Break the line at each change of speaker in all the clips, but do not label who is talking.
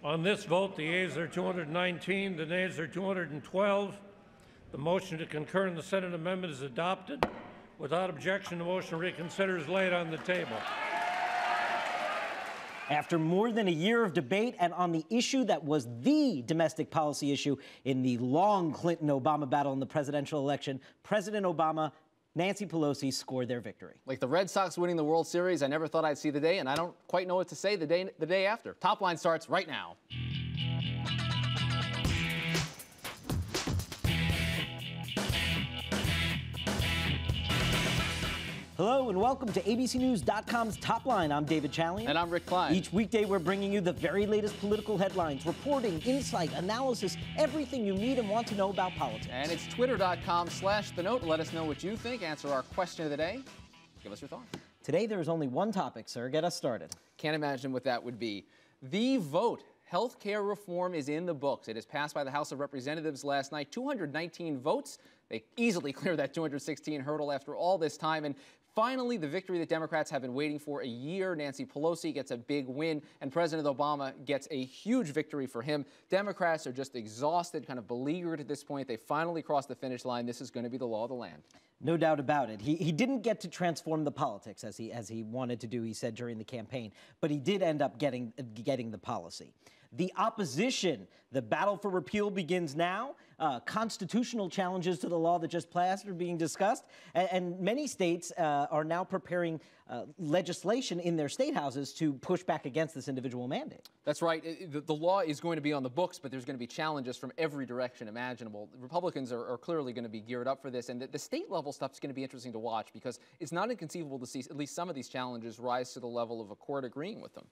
On this vote, the ayes are 219, the nays are 212. The motion to concur in the Senate amendment is adopted. Without objection, the motion to reconsider is laid on the table.
After more than a year of debate and on the issue that was the domestic policy issue in the long Clinton-Obama battle in the presidential election, President Obama, Nancy Pelosi scored their victory.
Like the Red Sox winning the World Series, I never thought I'd see the day, and I don't quite know what to say the day after. Top Line starts right now.
Hello and welcome to ABCNews.com's Top Line. I'm David Chalian.
And I'm Rick Klein.
Each weekday we're bringing you the very latest political headlines, reporting, insight, analysis, everything you need and want to know about politics.
And it's twitter.com/thenote. Let us know what you think. Answer our question of the day. Give us your thoughts.
Today there is only one topic, sir. Get us started.
Can't imagine what that would be. The vote. Health care reform is in the books. It is passed by the House of Representatives last night. 219 votes. They easily cleared that 216 hurdle after all this time. And finally, the victory that Democrats have been waiting for a year. Nancy Pelosi gets a big win, and President Obama gets a huge victory for him. Democrats are just exhausted, kind of beleaguered at this point. They finally crossed the finish line. This is going to be the law of the land.
No doubt about it. He didn't get to transform the politics as he wanted to do, he said during the campaign, but he did end up getting the policy. The opposition, the battle for repeal begins now. Constitutional challenges to the law that just passed are being discussed. And many states are now preparing legislation in their state houses to push back against this individual mandate.
That's right. The law is going to be on the books, but there's going to be challenges from every direction imaginable. Republicans are clearly going to be geared up for this. And the state level stuff is going to be interesting to watch because it's not inconceivable to see at least some of these challenges rise to the level of a court agreeing with them.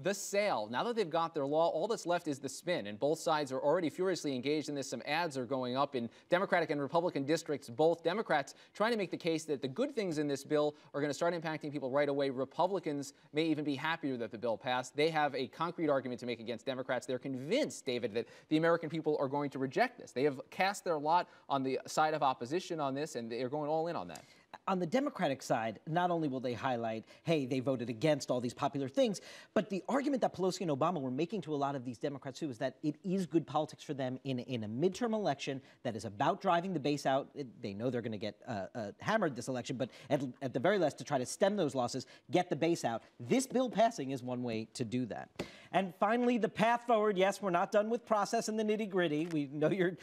The sale. Now that they've got their law, all that's left is the spin, and both sides are already furiously engaged in this. Some ads are going up in Democratic and Republican districts, both. Democrats trying to make the case that the good things in this bill are going to start impacting people right away. Republicans may even be happier that the bill passed. They have a concrete argument to make against Democrats. They're convinced, David, that the American people are going to reject this. They have cast their lot on the side of opposition on this, and they're going all in on that.
On the Democratic side, not only will they highlight, hey, they voted against all these popular things, but the argument that Pelosi and Obama were making to a lot of these Democrats, too, is that it is good politics for them in a midterm election that is about driving the base out. They know they're going to get hammered this election, but at the very least, to try to stem those losses, get the base out. This bill passing is one way to do that. And finally, the path forward. Yes, we're not done with process and the nitty-gritty. We know you're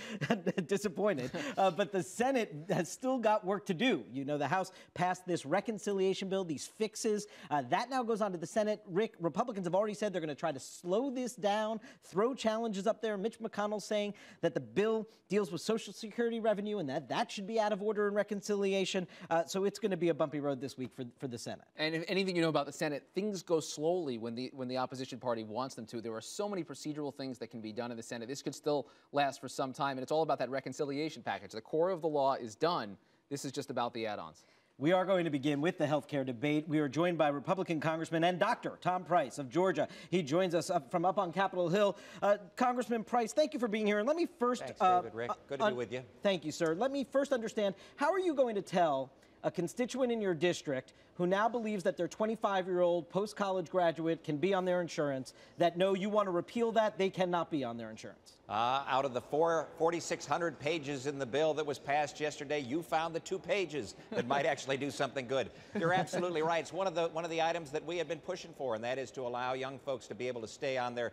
disappointed, but the Senate has still got work to do. You know, the House passed this reconciliation bill, these fixes. That now goes on to the Senate. Rick, Republicans have already said they're going to try to slow this down, throw challenges up there. Mitch McConnell saying that the bill deals with Social Security revenue and that should be out of order in reconciliation. So it's going to be a bumpy road this week for the Senate.
And if anything you know about the Senate, things go slowly when the opposition party wants them to. There are so many procedural things that can be done in the Senate. This could still last for some time, and it's all about that reconciliation package. The core of the law is done. This is just about the add-ons.
We are going to begin with the health care debate. We are joined by Republican Congressman and Dr. Tom Price of Georgia. He joins us from up on Capitol Hill. Congressman Price, thank you for being here. And let me first...
Thanks, David, Rick. Good to be with you.
Thank you, sir. Let me first understand, how are you going to tell a constituent in your district who now believes that their 25-year-old post-college graduate can be on their insurance, that no, you want to repeal that, they cannot be on their insurance?
Out of the 4,600 pages in the bill that was passed yesterday, you found the 2 pages that might actually do something good. You're absolutely right. It's one of the items that we have been pushing for, and that is to allow young folks to be able to stay on their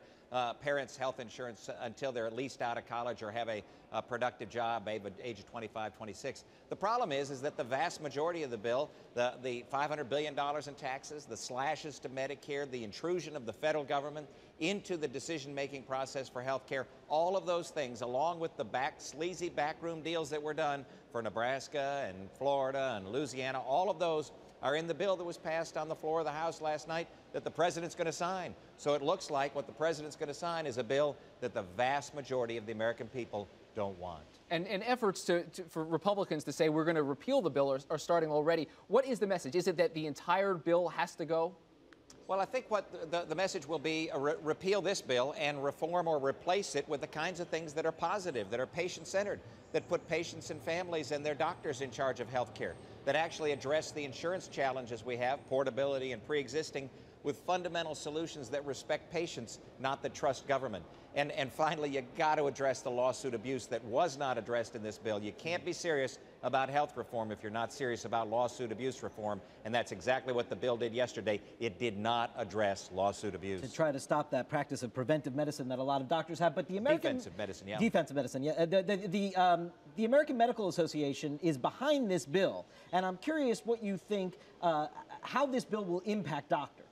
parents' health insurance until they're at least out of college or have a productive job, maybe at the age of 25, 26. The problem is that the vast majority of the bill, the $500 billion in taxes, the slashes to Medicare, the intrusion of the federal government into the decision-making process for health care, all of those things, along with the sleazy backroom deals that were done for Nebraska and Florida and Louisiana, all of those are in the bill that was passed on the floor of the House last night that the president's going to sign. So it looks like what the president's going to sign is a bill that the vast majority of the American people don't want.
And efforts for Republicans to say we're going to repeal the bill are starting already. What is the message? Is it that the entire bill has to go?
Well, I think what the message will be, repeal this bill and reform or replace it with the kinds of things that are positive, that are patient-centered, that put patients and families and their doctors in charge of health care, that actually address the insurance challenges we have, portability and pre-existing with fundamental solutions that respect patients, not that trust government. And finally, you got to address the lawsuit abuse that was not addressed in this bill. You can't be serious about health reform if you're not serious about lawsuit abuse reform, and that's exactly what the bill did yesterday. It did not address lawsuit abuse.
To try to stop that practice of preventive medicine that a lot of doctors have, but the American
defensive medicine, yeah.
Defensive medicine, yeah. The American Medical Association is behind this bill, and I'm curious what you think, how this bill will impact doctors.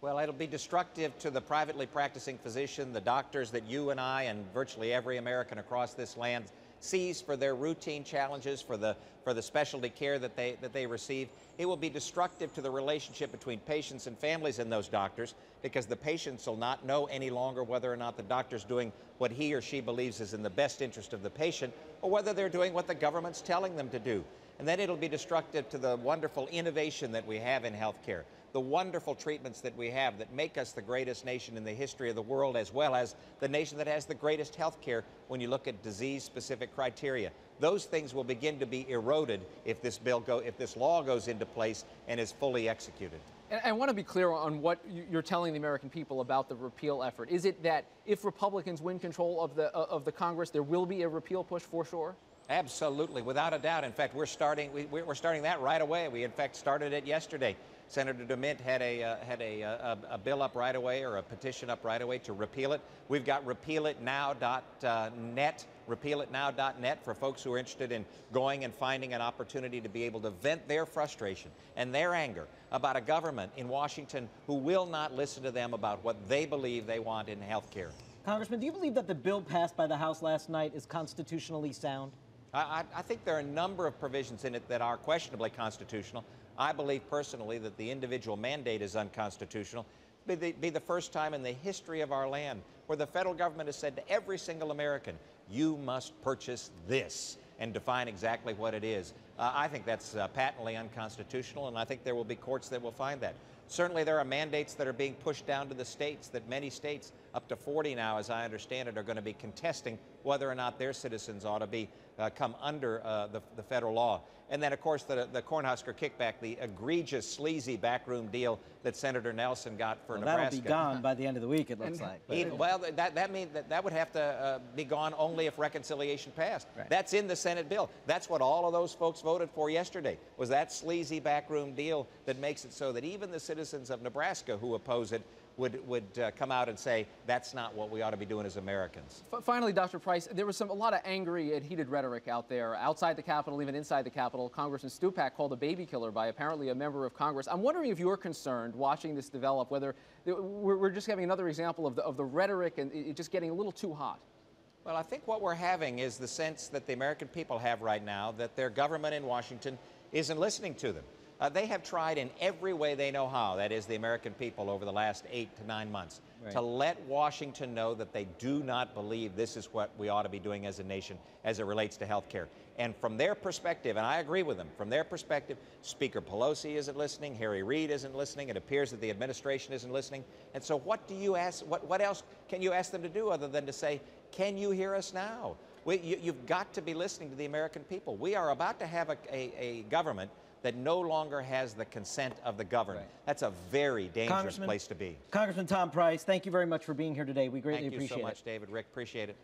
Well, it'll be destructive to the privately practicing physician, the doctors that you and I and virtually every American across this land sees for their routine challenges, for the specialty care that they receive. It will be destructive to the relationship between patients and families and those doctors, because the patients will not know any longer whether or not the doctor's doing what he or she believes is in the best interest of the patient, or whether they're doing what the government's telling them to do. And then it'll be destructive to the wonderful innovation that we have in healthcare, the wonderful treatments that we have that make us the greatest nation in the history of the world, as well as the nation that has the greatest health care when you look at disease-specific criteria. Those things will begin to be eroded if this law goes into place and is fully executed.
And I want to be clear on what you're telling the American people about the repeal effort. Is it that if Republicans win control of the Congress, there will be a repeal push for sure?
Absolutely, without a doubt. In fact, we're starting that right away. We, in fact, started it yesterday. Senator DeMint had a bill up right away, or a petition up right away to repeal it. We've got repealitnow.net, repealitnow.net for folks who are interested in going and finding an opportunity to be able to vent their frustration and their anger about a government in Washington who will not listen to them about what they believe they want in health care.
Congressman, do you believe that the bill passed by the House last night is constitutionally sound?
I think there are a number of provisions in it that are questionably constitutional. I believe personally that the individual mandate is unconstitutional. Be the first time in the history of our land where the federal government has said to every single American, you must purchase this, and define exactly what it is. I think that's patently unconstitutional, and I think there will be courts that will find that. Certainly there are mandates that are being pushed down to the states, that many states, up to 40 now as I understand it, are going to be contesting whether or not their citizens ought to be come under the federal law. And then, of course, the Cornhusker kickback, the egregious, sleazy backroom deal that Senator Nelson got for Nebraska.
That'll be gone by the end of the week, it looks like.
Well, that means that would have to be gone only if reconciliation passed.
Right.
That's in the Senate bill. That's what all of those folks voted for yesterday, was that sleazy backroom deal that makes it so that even the citizens of Nebraska who oppose it would come out and say, that's not what we ought to be doing as Americans.
Finally, Dr. Price, there was a lot of angry and heated rhetoric out there, outside the Capitol, even inside the Capitol. Congressman Stupak called a baby killer by apparently a member of Congress. I'm wondering if you're concerned, watching this develop, whether we're just having another example of the rhetoric and it just getting a little too hot.
Well, I think what we're having is the sense that the American people have right now that their government in Washington isn't listening to them. They have tried in every way they know how, that is the American people, over the last 8 to 9 months, right, to let Washington know that they do not believe this is what we ought to be doing as a nation as it relates to health care. And from their perspective, and I agree with them, from their perspective, Speaker Pelosi isn't listening, Harry Reid isn't listening, it appears that the administration isn't listening. And so what do you ask, what else can you ask them to do other than to say, can you hear us now? You've got to be listening to the American people. We are about to have a government that no longer has the consent of the governed. Right. That's a very dangerous place to be.
Congressman Tom Price, thank you very much for being here today. We greatly appreciate it.
Thank you so much, David. Rick, appreciate it.